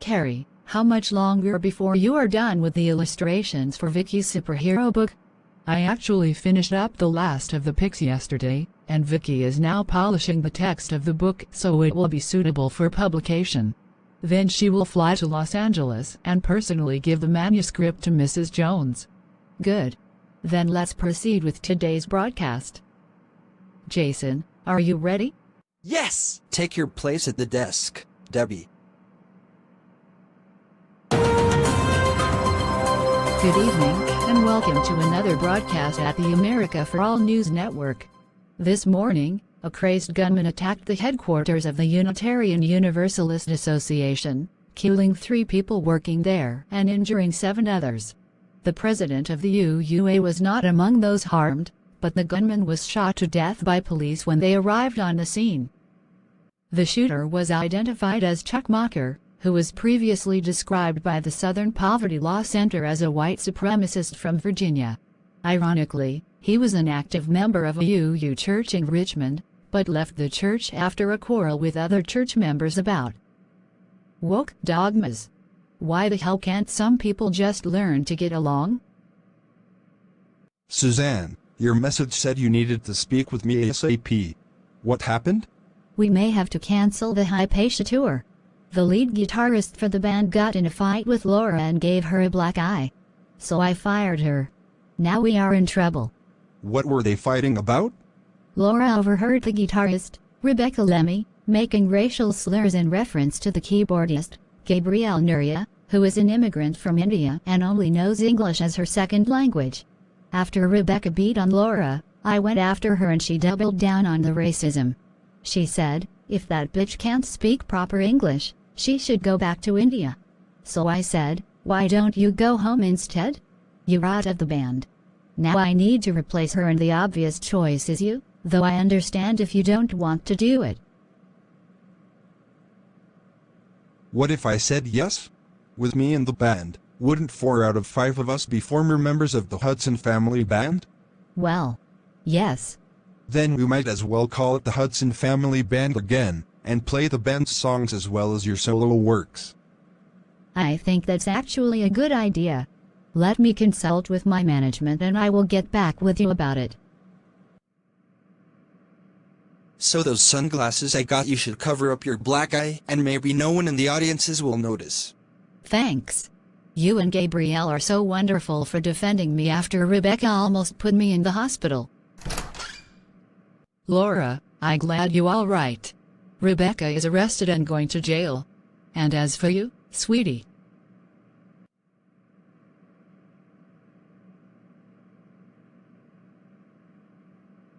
Carrie, how much longer before you are done with the illustrations for Vicky's superhero book? I actually finished up the last of the pics yesterday, and Vicky is now polishing the text of the book so it will be suitable for publication. Then she will fly to Los Angeles and personally give the manuscript to Mrs. Jones. Good. Then let's proceed with today's broadcast. Jason, are you ready? Yes! Take your place at the desk, Debbie. Good evening, and welcome to another broadcast at the America for All News Network. This morning, a crazed gunman attacked the headquarters of the Unitarian Universalist Association, killing 3 people working there and injuring 7 others. The president of the UUA was not among those harmed, but the gunman was shot to death by police when they arrived on the scene. The shooter was identified as Chuck Mocker, who was previously described by the Southern Poverty Law Center as a white supremacist from Virginia. Ironically, he was an active member of a UU church in Richmond, but left the church after a quarrel with other church members about woke dogmas. Why the hell can't some people just learn to get along? Suzanne, your message said you needed to speak with me ASAP. What happened? We may have to cancel the Hypatia tour. The lead guitarist for the band got in a fight with Laura and gave her a black eye. So I fired her. Now we are in trouble. What were they fighting about? Laura overheard the guitarist, Rebecca Lemmy, making racial slurs in reference to the keyboardist, Gabrielle Nuria, who is an immigrant from India and only knows English as her second language. After Rebecca beat on Laura, I went after her and she doubled down on the racism. She said, if that bitch can't speak proper English, she should go back to India. So I said, why don't you go home instead? You're out of the band. Now I need to replace her and the obvious choice is you, though I understand if you don't want to do it. What if I said yes? With me in the band, wouldn't 4 out of 5 of us be former members of the Hudson Family Band? Well, yes. Then we might as well call it the Hudson Family Band again, and play the band's songs as well as your solo works. I think that's actually a good idea. Let me consult with my management and I will get back with you about it. So those sunglasses I got you should cover up your black eye and maybe no one in the audiences will notice. Thanks. You and Gabrielle are so wonderful for defending me after Rebecca almost put me in the hospital. Laura, I'm glad you all right. Rebecca is arrested and going to jail. And as for you, sweetie.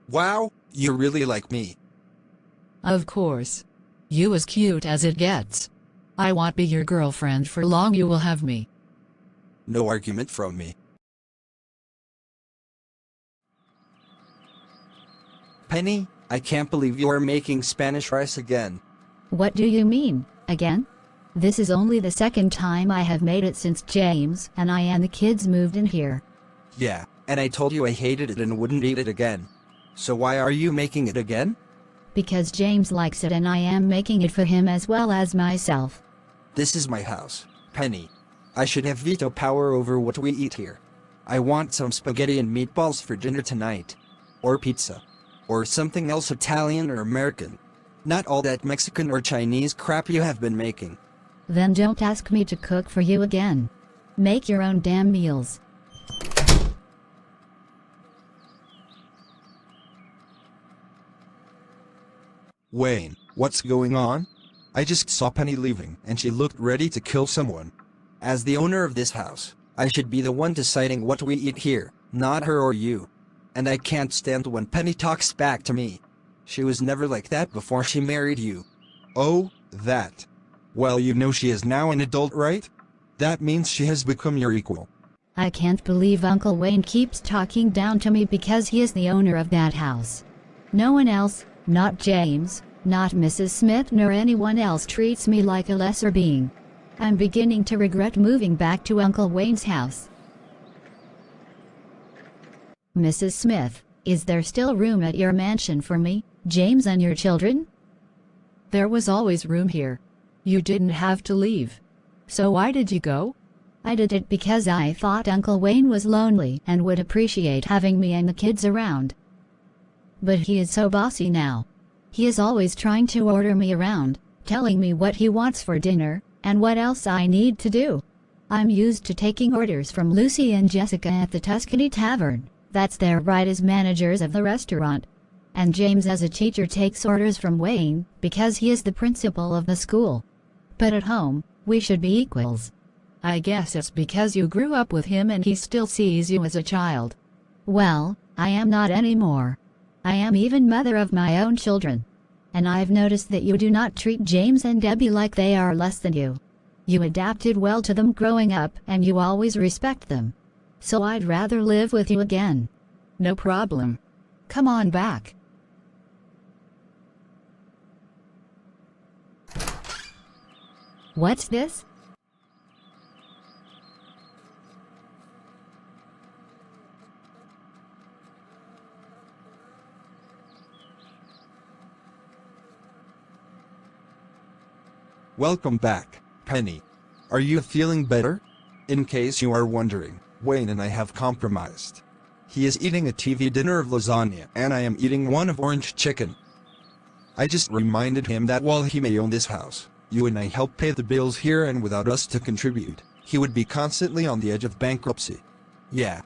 Wow, you're really like me. Of course. You as cute as it gets. I won't be your girlfriend for long, you will have me. No argument from me. Penny, I can't believe you are making Spanish rice again. What do you mean, again? This is only the second time I have made it since James and I and the kids moved in here. Yeah, and I told you I hated it and wouldn't eat it again. So why are you making it again? Because James likes it and I am making it for him as well as myself. This is my house, Penny. I should have veto power over what we eat here. I want some spaghetti and meatballs for dinner tonight. Or pizza. Or something else Italian or American. Not all that Mexican or Chinese crap you have been making. Then don't ask me to cook for you again. Make your own damn meals. Wayne, what's going on? I just saw Penny leaving and she looked ready to kill someone. As the owner of this house, I should be the one deciding what we eat here, not her or you. And I can't stand when Penny talks back to me. She was never like that before she married you. Oh, that. Well, you know she is now an adult, right? That means she has become your equal. I can't believe Uncle Wayne keeps talking down to me because he is the owner of that house. No one else, not James, not Mrs. Smith nor anyone else treats me like a lesser being. I'm beginning to regret moving back to Uncle Wayne's house. Mrs. Smith, is there still room at your mansion for me, James and your children? There was always room here. You didn't have to leave. So why did you go? I did it because I thought Uncle Wayne was lonely and would appreciate having me and the kids around. But he is so bossy now. He is always trying to order me around, telling me what he wants for dinner, and what else I need to do. I'm used to taking orders from Lucy and Jessica at the Tuscany Tavern. That's their right as managers of the restaurant. And James as a teacher takes orders from Wayne, because he is the principal of the school. But at home, we should be equals. I guess it's because you grew up with him and he still sees you as a child. Well, I am not anymore. I am even mother of my own children. And I've noticed that you do not treat James and Debbie like they are less than you. You adapted well to them growing up and you always respect them. So I'd rather live with you again. No problem. Come on back. What's this? Welcome back, Penny. Are you feeling better? In case you are wondering, Wayne and I have compromised. He is eating a TV dinner of lasagna and I am eating one of orange chicken. I just reminded him that while he may own this house, you and I help pay the bills here, and without us to contribute, he would be constantly on the edge of bankruptcy. Yeah.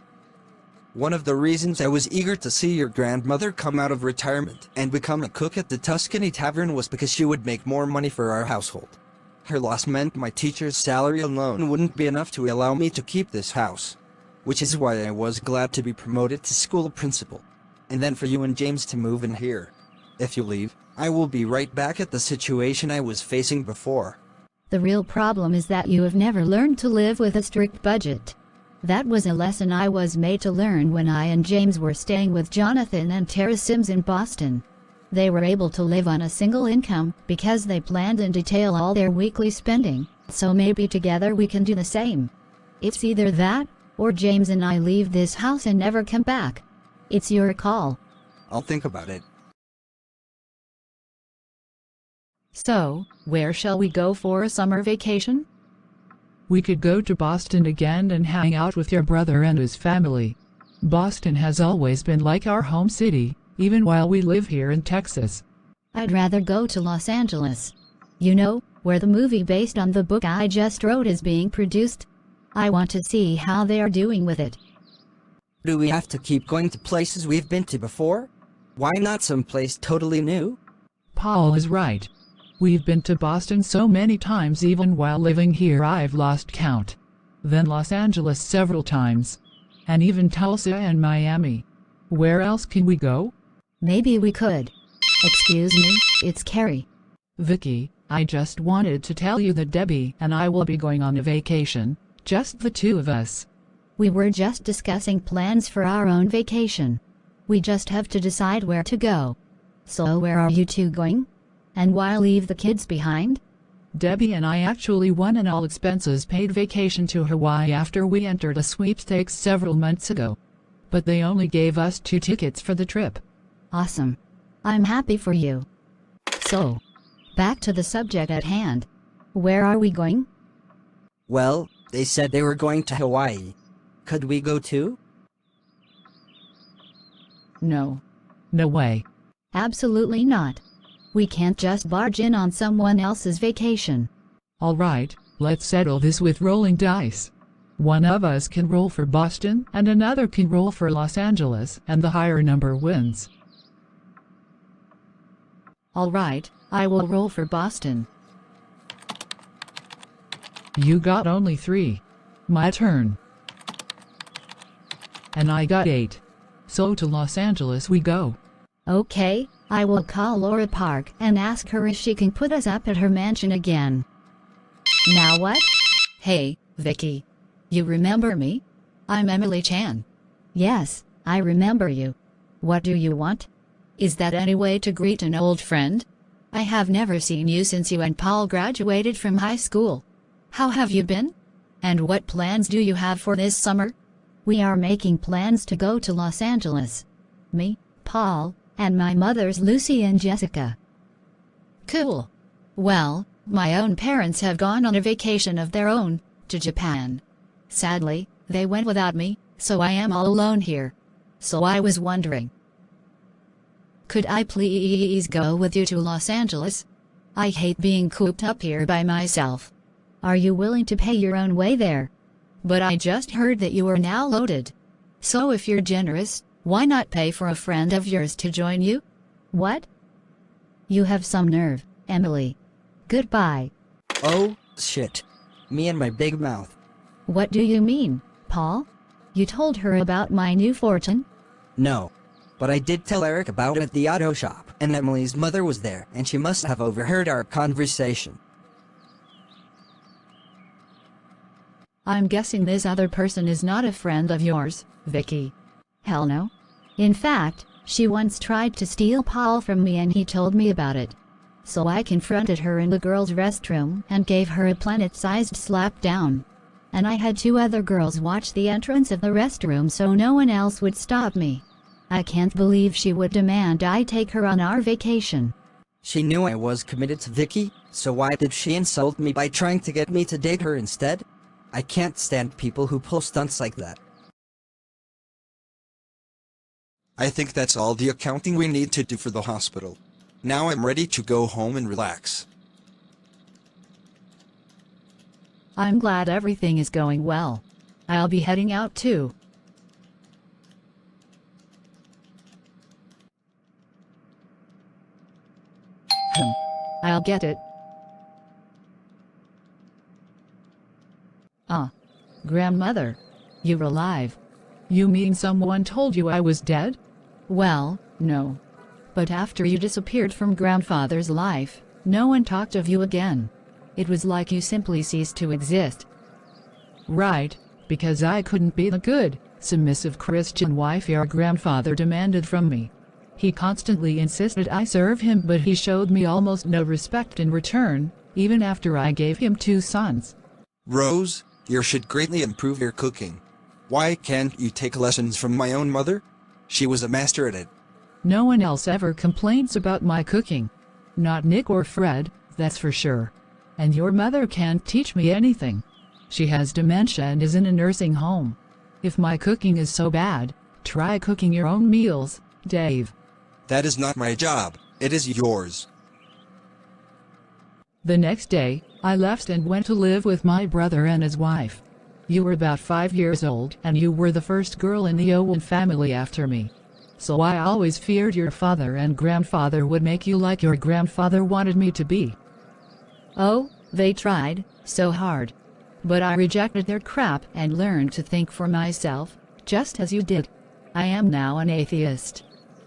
One of the reasons I was eager to see your grandmother come out of retirement and become a cook at the Tuscany Tavern was because she would make more money for our household. Her loss meant my teacher's salary alone wouldn't be enough to allow me to keep this house. Which is why I was glad to be promoted to school principal. And then for you and James to move in here. If you leave, I will be right back at the situation I was facing before. The real problem is that you have never learned to live with a strict budget. That was a lesson I was made to learn when I and James were staying with Jonathan and Tara Sims in Boston. They were able to live on a single income because they planned in detail all their weekly spending, so maybe together we can do the same. It's either that, or James and I leave this house and never come back. It's your call. I'll think about it. So, where shall we go for a summer vacation? We could go to Boston again and hang out with your brother and his family. Boston has always been like our home city, even while we live here in Texas. I'd rather go to Los Angeles. You know, where the movie based on the book I just wrote is being produced. I want to see how they are doing with it. Do we have to keep going to places we've been to before? Why not someplace totally new? Paul is right. We've been to Boston so many times, even while living here I've lost count. Then Los Angeles several times. And even Tulsa and Miami. Where else can we go? Maybe we could. Excuse me, it's Carrie. Vicky, I just wanted to tell you that Debbie and I will be going on a vacation, just the two of us. We were just discussing plans for our own vacation. We just have to decide where to go. So where are you two going? And why leave the kids behind? Debbie and I actually won an all-expenses-paid vacation to Hawaii after we entered a sweepstakes several months ago. But they only gave us 2 tickets for the trip. Awesome. I'm happy for you. So, back to the subject at hand. Where are we going? Well, they said they were going to Hawaii. Could we go too? No. No way. Absolutely not. We can't just barge in on someone else's vacation. All right, let's settle this with rolling dice. One of us can roll for Boston and another can roll for Los Angeles, and the higher number wins. All right, I will roll for Boston. You got only 3. My turn. And I got 8. So to Los Angeles we go. Okay, I will call Laura Park and ask her if she can put us up at her mansion again. Now what? Hey, Vicky. You remember me? I'm Emily Chan. Yes, I remember you. What do you want? Is that any way to greet an old friend? I have never seen you since you and Paul graduated from high school. How have you been? And what plans do you have for this summer? We are making plans to go to Los Angeles. Me, Paul, and my mothers Lucy and Jessica. Cool. Well, My own parents have gone on a vacation of their own, to Japan. Sadly, they went without me, so I am all alone here. So I was wondering, could I please go with you to Los Angeles? I hate being cooped up here by myself. Are you willing to pay your own way there? But I just heard that you are now loaded. So if you're generous, why not pay for a friend of yours to join you? What? You have some nerve, Emily. Goodbye. Oh, shit. Me and my big mouth. What do you mean, Paul? You told her about my new fortune? No. But I did tell Eric about it at the auto shop, and Emily's mother was there, and she must have overheard our conversation. I'm guessing this other person is not a friend of yours, Vicky. Hell no. In fact, she once tried to steal Paul from me and he told me about it. So I confronted her in the girls' restroom and gave her a planet-sized slap down. And I had 2 other girls watch the entrance of the restroom so no one else would stop me. I can't believe she would demand I take her on our vacation. She knew I was committed to Vicky, so why did she insult me by trying to get me to date her instead? I can't stand people who pull stunts like that. I think that's all the accounting we need to do for the hospital. Now I'm ready to go home and relax. I'm glad everything is going well. I'll be heading out too. I'll get it. Grandmother. You're alive. You mean someone told you I was dead? Well, no. But after you disappeared from grandfather's life, no one talked of you again. It was like you simply ceased to exist. Right, because I couldn't be the good, submissive Christian wife your grandfather demanded from me. He constantly insisted I serve him, but he showed me almost no respect in return, even after I gave him 2 sons. Rose, you should greatly improve your cooking. Why can't you take lessons from my own mother? She was a master at it. No one else ever complains about my cooking. Not Nick or Fred, that's for sure. And your mother can't teach me anything. She has dementia and is in a nursing home. If my cooking is so bad, try cooking your own meals, Dave. That is not my job, it is yours. The next day, I left and went to live with my brother and his wife. You were about 5 years old and you were the first girl in the Owen family after me. So I always feared your father and grandfather would make you like your grandfather wanted me to be. Oh, they tried, so hard. But I rejected their crap and learned to think for myself, just as you did. I am now an atheist.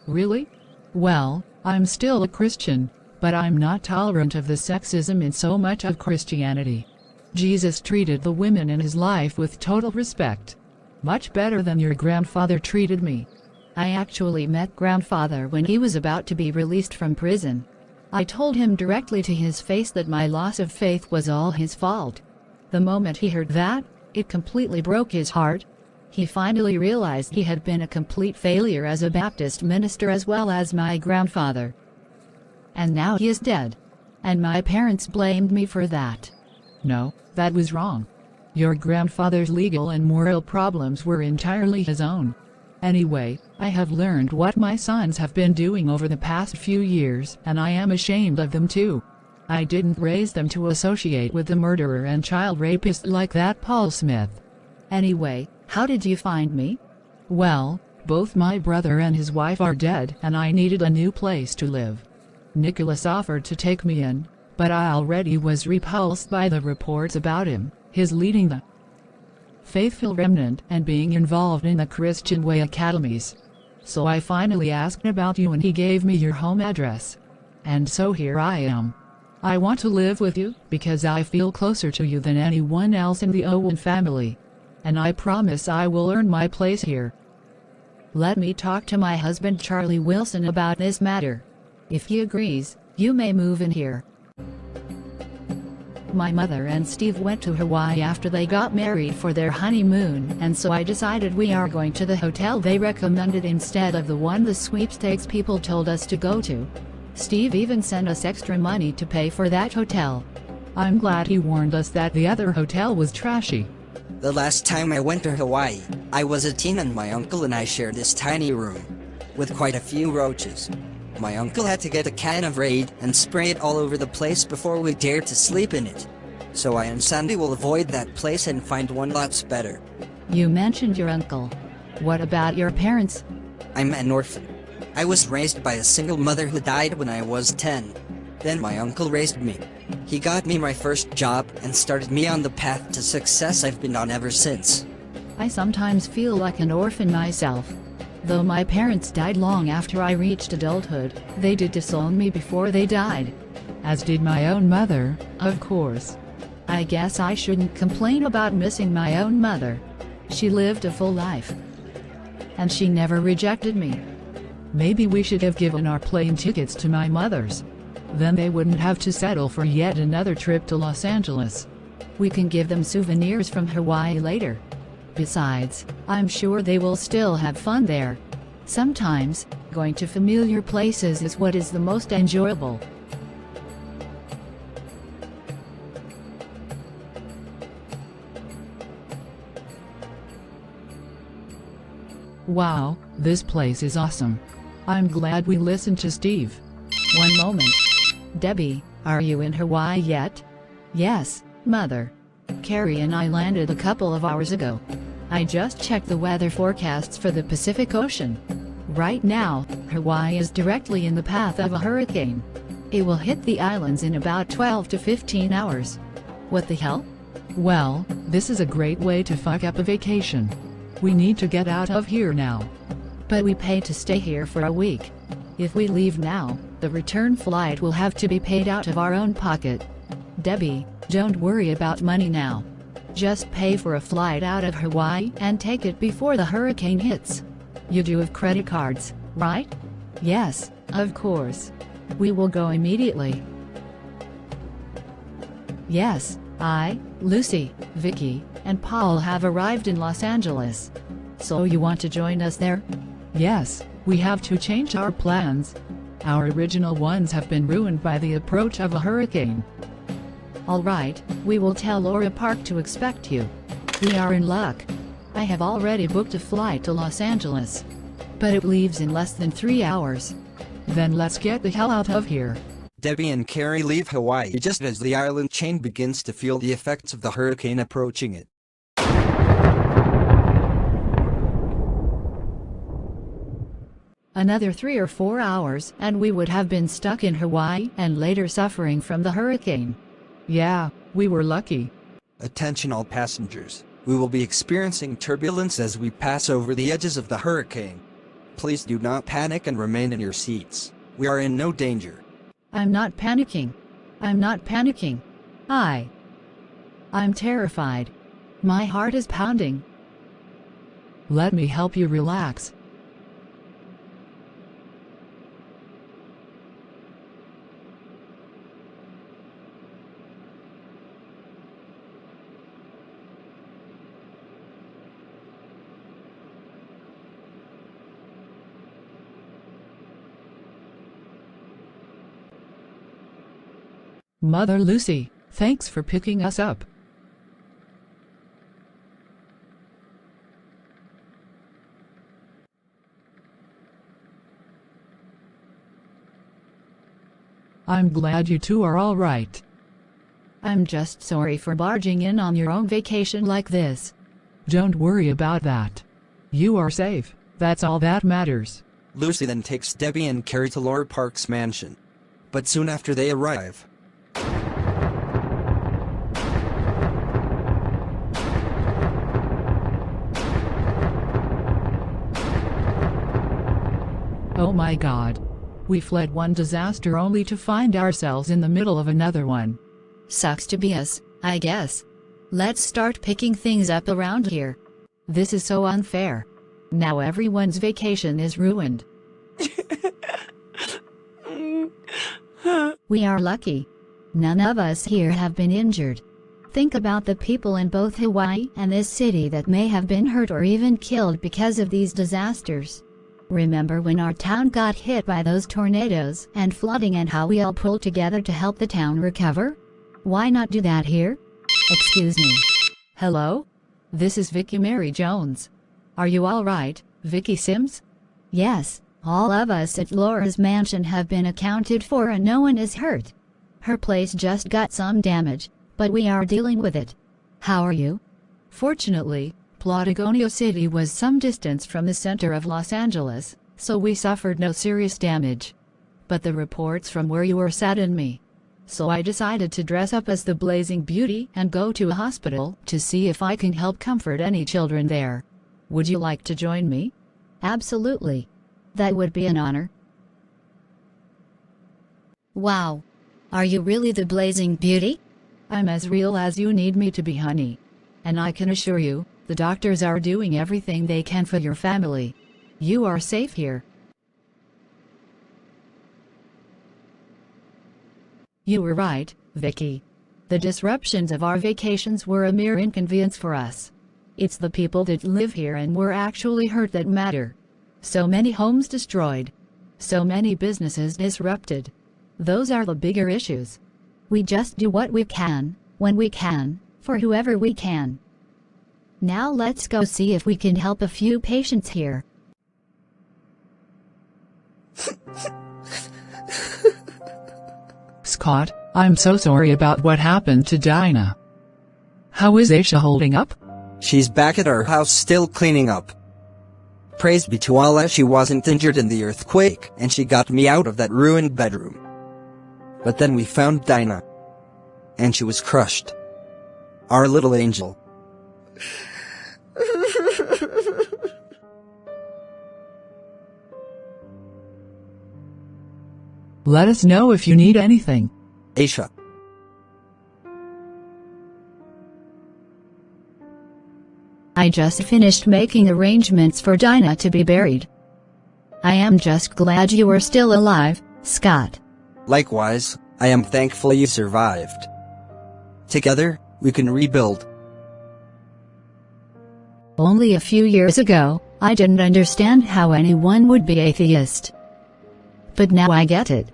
Really? Well, I'm still a Christian, but I'm not tolerant of the sexism in so much of Christianity. Jesus treated the women in his life with total respect. Much better than your grandfather treated me. I actually met grandfather when he was about to be released from prison. I told him directly to his face that my loss of faith was all his fault. The moment he heard that, it completely broke his heart. He finally realized he had been a complete failure as a Baptist minister as well as my grandfather. And now he is dead. And my parents blamed me for that. No, that was wrong. Your grandfather's legal and moral problems were entirely his own. Anyway, I have learned what my sons have been doing over the past few years, and I am ashamed of them too. I didn't raise them to associate with a murderer and child rapist like that Paul Smith. Anyway, how did you find me? Well, both my brother and his wife are dead and I needed a new place to live. Nicholas offered to take me in, but I already was repulsed by the reports about him, his leading the faithful remnant and being involved in the Christian Way academies. So I finally asked about you and he gave me your home address. And so here I am. I want to live with you because I feel closer to you than anyone else in the Owen family. And I promise I will earn my place here. Let me talk to my husband Charlie Wilson about this matter. If he agrees, you may move in here. My mother and Steve went to Hawaii after they got married for their honeymoon, and so I decided we are going to the hotel they recommended instead of the one the sweepstakes people told us to go to. Steve even sent us extra money to pay for that hotel. I'm glad he warned us that the other hotel was trashy. The last time I went to Hawaii, I was a teen and my uncle and I shared this tiny room with quite a few roaches. My uncle had to get a can of Raid and spray it all over the place before we dared to sleep in it. So I and Sandy will avoid that place and find one lots better. You mentioned your uncle. What about your parents? I'm an orphan. I was raised by a single mother who died when I was 10. Then my uncle raised me. He got me my first job and started me on the path to success I've been on ever since. I sometimes feel like an orphan myself. Though my parents died long after I reached adulthood, they did disown me before they died. As did my own mother, of course. I guess I shouldn't complain about missing my own mother. She lived a full life. And she never rejected me. Maybe we should have given our plane tickets to my mother's. Then they wouldn't have to settle for yet another trip to Los Angeles. We can give them souvenirs from Hawaii later. Besides, I'm sure they will still have fun there. Sometimes, going to familiar places is what is the most enjoyable. Wow, this place is awesome. I'm glad we listened to Steve. One moment. Debbie, are you in Hawaii yet? Yes, Mother. Carrie and I landed a couple of hours ago. I just checked the weather forecasts for the Pacific Ocean. Right now, Hawaii is directly in the path of a hurricane. It will hit the islands in about 12 to 15 hours. What the hell? Well, this is a great way to fuck up a vacation. We need to get out of here now. But we paid to stay here for a week. If we leave now, the return flight will have to be paid out of our own pocket. Debbie, don't worry about money now. Just pay for a flight out of Hawaii and take it before the hurricane hits. You do have credit cards, right? Yes, of course. We will go immediately. Yes, I, Lucy, Vicky, and Paul have arrived in Los Angeles. So you want to join us there? Yes, we have to change our plans. Our original ones have been ruined by the approach of a hurricane. All right, we will tell Laura Park to expect you. We are in luck. I have already booked a flight to Los Angeles. But it leaves in less than 3 hours. Then let's get the hell out of here. Debbie and Carrie leave Hawaii just as the island chain begins to feel the effects of the hurricane approaching it. Another 3 or 4 hours and we would have been stuck in Hawaii and later suffering from the hurricane. Yeah, we were lucky. Attention all passengers. We will be experiencing turbulence as we pass over the edges of the hurricane. Please do not panic and remain in your seats. We are in no danger. I'm not panicking. I'm not panicking. I'm terrified. My heart is pounding. Let me help you relax. Mother Lucy, thanks for picking us up. I'm glad you two are all right. I'm just sorry for barging in on your own vacation like this. Don't worry about that. You are safe, that's all that matters. Lucy then takes Debbie and Carrie to Laura Park's mansion. But soon after they arrive, oh my God. We fled one disaster only to find ourselves in the middle of another one. Sucks to be us, I guess. Let's start picking things up around here. This is so unfair. Now everyone's vacation is ruined. We are lucky. None of us here have been injured. Think about the people in both Hawaii and this city that may have been hurt or even killed because of these disasters. Remember when our town got hit by those tornadoes and flooding and how we all pulled together to help the town recover? Why not do that here? Excuse me. Hello? This is Vicky Mary Jones. Are you all right, Vicky Sims? Yes, all of us at Laura's mansion have been accounted for and no one is hurt. Her place just got some damage, but we are dealing with it. How are you? Fortunately, Patagonia City was some distance from the center of Los Angeles, so we suffered no serious damage. But the reports from where you were saddened me. So I decided to dress up as the Blazing Beauty and go to a hospital to see if I can help comfort any children there. Would you like to join me? Absolutely. That would be an honor. Wow. Are you really the Blazing Beauty? I'm as real as you need me to be, honey. And I can assure you, the doctors are doing everything they can for your family. You are safe here. You were right, Vicky. The disruptions of our vacations were a mere inconvenience for us. It's the people that live here and were actually hurt that matter. So many homes destroyed. So many businesses disrupted. Those are the bigger issues. We just do what we can, when we can, for whoever we can. Now let's go see if we can help a few patients here. Scott, I'm so sorry about what happened to Dinah. How is Aisha holding up? She's back at our house still cleaning up. Praise be to Allah, she wasn't injured in the earthquake, and she got me out of that ruined bedroom. But then we found Dinah. And she was crushed. Our little angel. Let us know if you need anything. Aisha. I just finished making arrangements for Dinah to be buried. I am just glad you are still alive, Scott. Likewise, I am thankful you survived. Together, we can rebuild. Only a few years ago, I didn't understand how anyone would be atheist. But now I get it.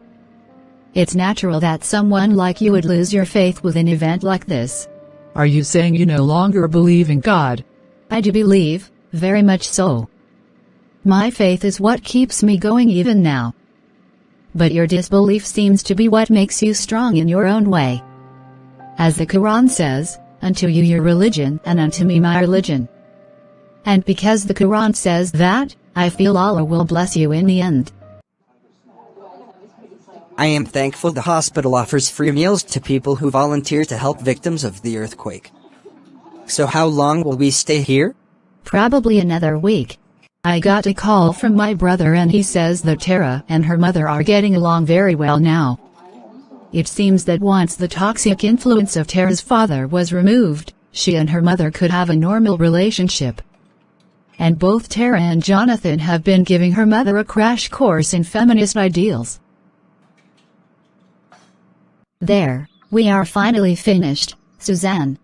It's natural that someone like you would lose your faith with an event like this. Are you saying you no longer believe in God? I do believe, very much so. My faith is what keeps me going even now. But your disbelief seems to be what makes you strong in your own way. As the Quran says, unto you your religion and unto me my religion. And because the Quran says that, I feel Allah will bless you in the end. I am thankful the hospital offers free meals to people who volunteer to help victims of the earthquake. So how long will we stay here? Probably another week. I got a call from my brother and he says that Tara and her mother are getting along very well now. It seems that once the toxic influence of Tara's father was removed, she and her mother could have a normal relationship. And both Tara and Jonathan have been giving her mother a crash course in feminist ideals. There, we are finally finished, Suzanne.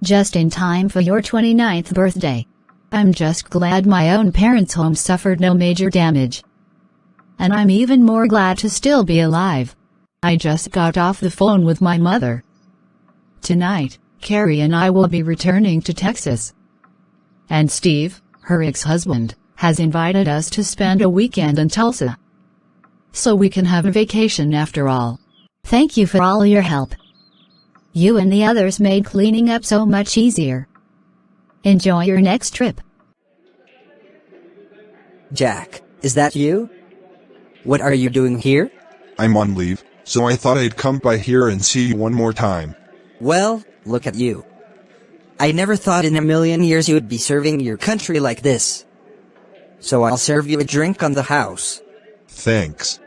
Just in time for your 29th birthday. I'm just glad my own parents' home suffered no major damage. And I'm even more glad to still be alive. I just got off the phone with my mother. Tonight, Carrie and I will be returning to Texas. And Steve, her ex-husband, has invited us to spend a weekend in Tulsa. So we can have a vacation after all. Thank you for all your help. You and the others made cleaning up so much easier. Enjoy your next trip. Jack, is that you? What are you doing here? I'm on leave, so I thought I'd come by here and see you one more time. Well, look at you. I never thought in a million years you would be serving your country like this. So I'll serve you a drink on the house. Thanks.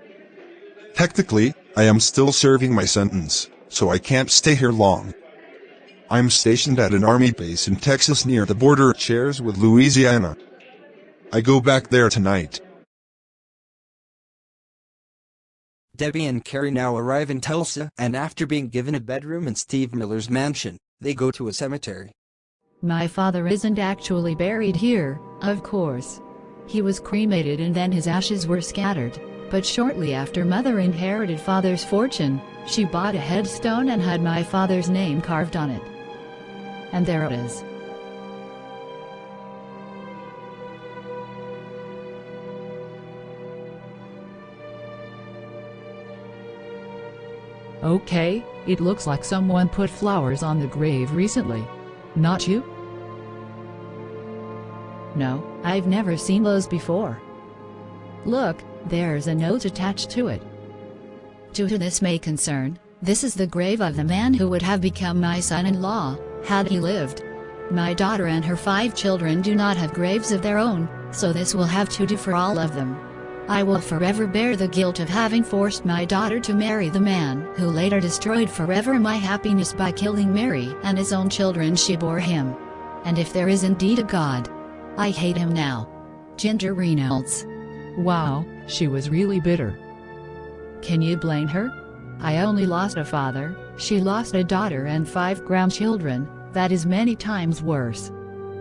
Technically, I am still serving my sentence, so I can't stay here long. I'm stationed at an army base in Texas near the border it shares with Louisiana. I go back there tonight. Debbie and Carrie now arrive in Tulsa, and after being given a bedroom in Steve Miller's mansion, they go to a cemetery. My father isn't actually buried here, of course. He was cremated and then his ashes were scattered. But shortly after Mother inherited Father's fortune, she bought a headstone and had my father's name carved on it. And there it is. Okay, it looks like someone put flowers on the grave recently. Not you? No, I've never seen those before. Look, there's a note attached to it. To who this may concern, this is the grave of the man who would have become my son-in-law, had he lived. My daughter and her 5 children do not have graves of their own, so this will have to do for all of them. I will forever bear the guilt of having forced my daughter to marry the man who later destroyed forever my happiness by killing Mary and his own children she bore him. And if there is indeed a God, I hate him now. Ginger Reynolds. Wow, she was really bitter. Can you blame her? I only lost a father, she lost a daughter and 5 grandchildren, that is many times worse.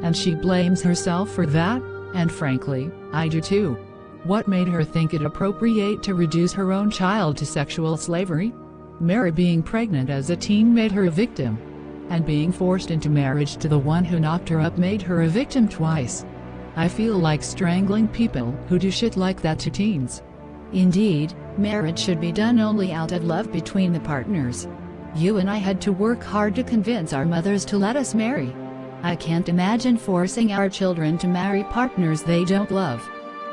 And she blames herself for that, and frankly, I do too. What made her think it appropriate to reduce her own child to sexual slavery? Mary being pregnant as a teen made her a victim. And being forced into marriage to the one who knocked her up made her a victim twice. I feel like strangling people who do shit like that to teens. Indeed, marriage should be done only out of love between the partners. You and I had to work hard to convince our mothers to let us marry. I can't imagine forcing our children to marry partners they don't love.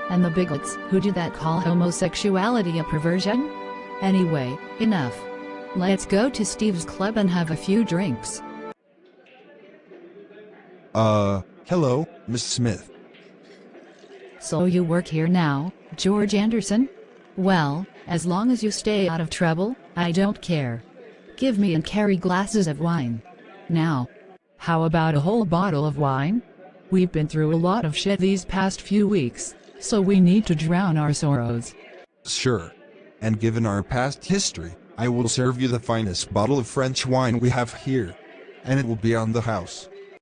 And the bigots who do that call homosexuality a perversion? Anyway, enough. Let's go to Steve's club and have a few drinks. Hello, Miss Smith. So you work here now, George Anderson? Well, as long as you stay out of trouble, I don't care. Give me and Carrie glasses of wine. Now. How about a whole bottle of wine? We've been through a lot of shit these past few weeks, so we need to drown our sorrows. Sure. And given our past history, I will serve you the finest bottle of French wine we have here. And it will be on the house.